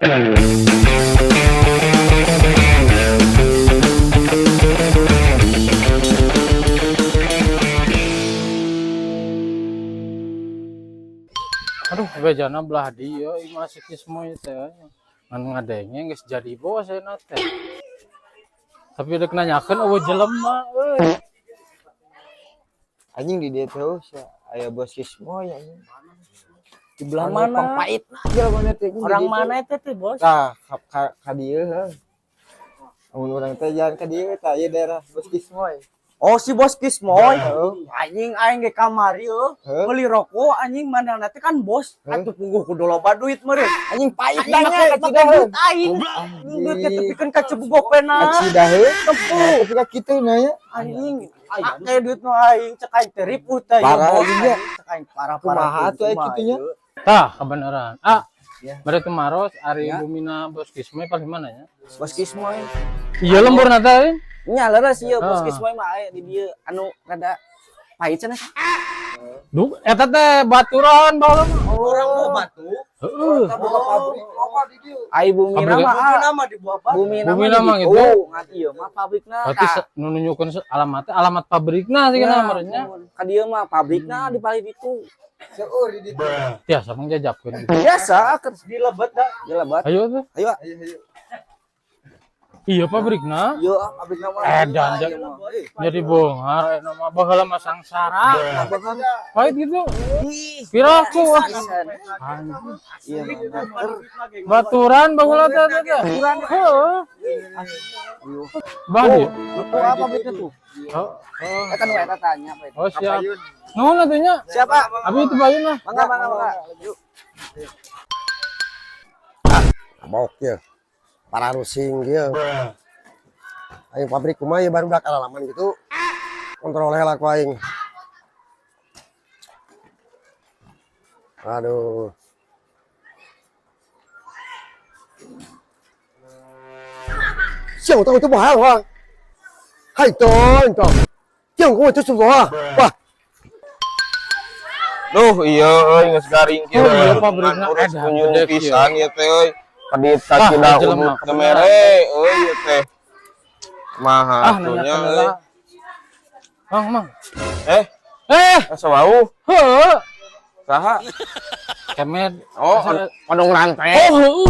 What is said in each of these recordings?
Aduh, bejana belah dia, masih semua itu ngadengnya nggak jadi bos saya nate. Tapi udah nanyakan, oh jelema, Anjing di dia terus ya. Aya bos Kismoy anjing. Di belah mana? Pahit jalannya teh. Orang mana itu tuh, Bos? Tah, ka dieu heuh. Amun urang teh jalan ka dieu tah ieu daerah bos Kismoy. Oh, si Bos Kismoy. Heeh. Anjing aing ge kamari heuh. Beli rokok anjing mandangna teh kan bos. Atuh pungguh kudu loba duit meureun. Anjing pahit Anjing nya ka duit Cidaheun. aing. Duit teh tepikeun ka cebugok pena. Cidaheun Tempuh. tapi ka kitu na ya. Anjing ake duit nu aing cek aing teh ribut teh. Parah anjing ya. Cek aing parah-parah. Kumaha tuh aya kitunya? tah kebenaran. Ya. Berarti Maros, Ari Ya. Bumina, Bos Kismoy paling mana ya? Bos Kismoy. Iya lembur nata, Nya leres ieu Bos Ah. Kismoy mah aya di dieu anu rada pahit cenah. Duh, eta teh baturan bawa. Orang mau batu. Heeh. Buka pabrik apa di dieu? Ai Bumina Pabrik mah apa? nama di buah batu. Bumina Bumina mah gitu. gitu. Ngan ieu mah pabrikna. Berarti nunjukkan alamat pabrikna sih kan amarnya. Ka dieu mah pabrikna di balik itu. Seueur di ditu. Biasa mengjajabkeun. Biasa dilebet dah. Dilebet. Ayo tuh. Ayo. Iya pabrikna. Yo pabrikna mah. Edan jadi bongkar nama baheula mah sangsara. Pahit gitu. Piraku. Iya. Baturan baheula teh teh. Heeh. Bah dia. Itu apa pabriknya tuh? Oh, Eta nu eta tanya apa itu? oh siap. Nuhun atunya. Siapa? Abi itu bayu mah. Mangga. Yuk. Bok ya para rusing ya aing pabrik kumaha ya baru dak alalaman gitu kontrol heula ku aing aduh siang tahu itu bahal wah hai ton siang gua itu semua wah Duh, iya euy geus garing kieu. Oh, iya, pabrikna urus edan kunjung gede pisan ieu teh euy. Kadit Ah, sakidah jelema. udut kemere euy ieu teh. Maha atunya nanyakeun euy. lah. Mang. Asa wau? Heuh. Saha? Kemed. Oh, odong rantai. Oh, heuh.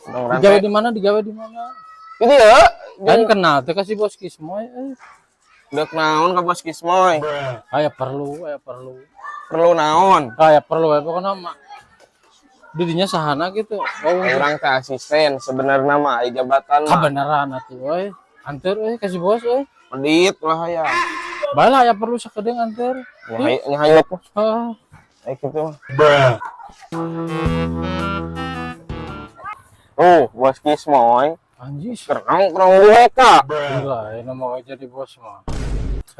Odong Digawe rantai. di mana? Digawe di mana? Itu ya. Kan kenal teh kasih Bos Kismoy. Dek naon ka Bos Kismoy? Aya perlu. Perlu naon? Aya perlu pokona mah. Didinya sahana gitu. Oh, Urang teh asisten sebenarnya mah aya jabatan mah. kebenaran atuh euy. Anteur euy kasih bos euy. Medit lah ya. Bae lah aya perlu sakedeung anteur. Nyahayat mah. Heuh. Kitu mah. Oh, Bos Kismoy. Anjis. Kerang mereka. Gila, ini mau jadi bos mah.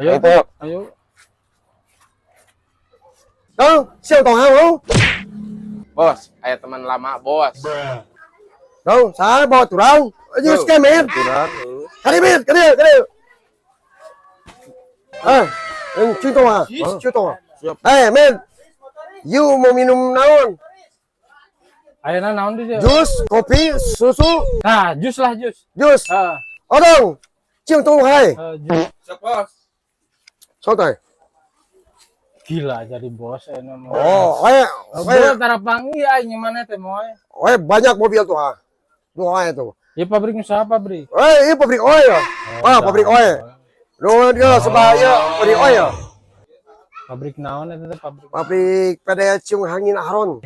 Ayo, Itu. ayo. đâu siêu tàu hàng không Bos, aya teman lama, Bos. đâu sao bò tủ đâu như Ừ. scam men Surat. cái đi chuyên tàu à chuyên tàu à hey men you mau minum naon Ayeuna naon di dieu? jus kopi susu Nah, jus lah jus. jus Ah, ở đâu chiêng tàu hai jus. Siap, Bos. sao tay Gila jadi bos ini mah. oh Bos tarapangi aing mana teh moy? banyak mobil tuh ah tuh hai tuh Ya pabrik usaha pabrik. ini pabrik oil pabrik oil Rồi dia sebaya pabrik oil Pabrik naon eta teh pabrik? pabrik pada cium angin aron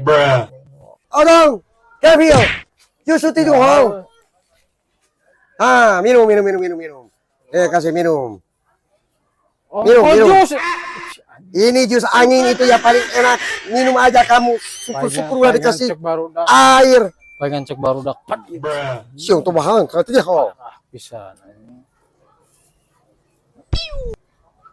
ở đâu cái here jus itu không minum kasih minum Oh, Minum, oh, minum. jus. ini jus angin itu ya paling enak minum aja kamu syukur-syukur udah dikasih Cek barudak. air Pengen cek barudak. siung tuh bahang katanya oh Bisa.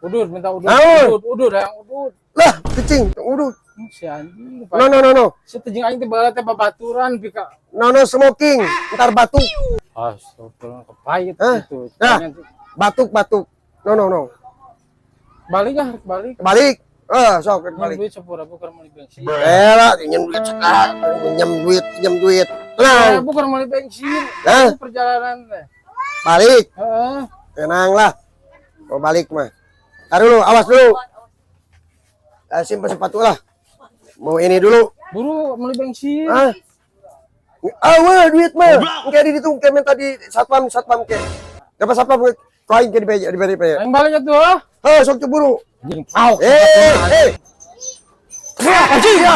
Udur minta udur. Naon? Udur yang udur. lah kecing udah Si anjing. no Si tejing aing teh baheula teh babaturan pika. no smoking ntar batuk Astagfirullah kepait Hah? gitu. Nah. batuk no Balik ah, balik. balik Sok Yang balik. duit 10.000 keur meuli bensin. Lah, pinjam duit sekarang, pinjam duit. Eh, Tenang, bukan meuli bensin. Hah? Perjalanan teh. balik. Heeh. Tenang lah. Mau balik mah. Taruh dulu, awas dulu. Simpan sepatu lah. Mau ini dulu. Buru meuli bensin. Ah. Wah, duit mah. Kayak di itu kayak tadi satpam ke. Dapat satpam lain ke diberi. Yang balik atuh. Sok cemburu. Anjing pau. Eh. Anjing ya.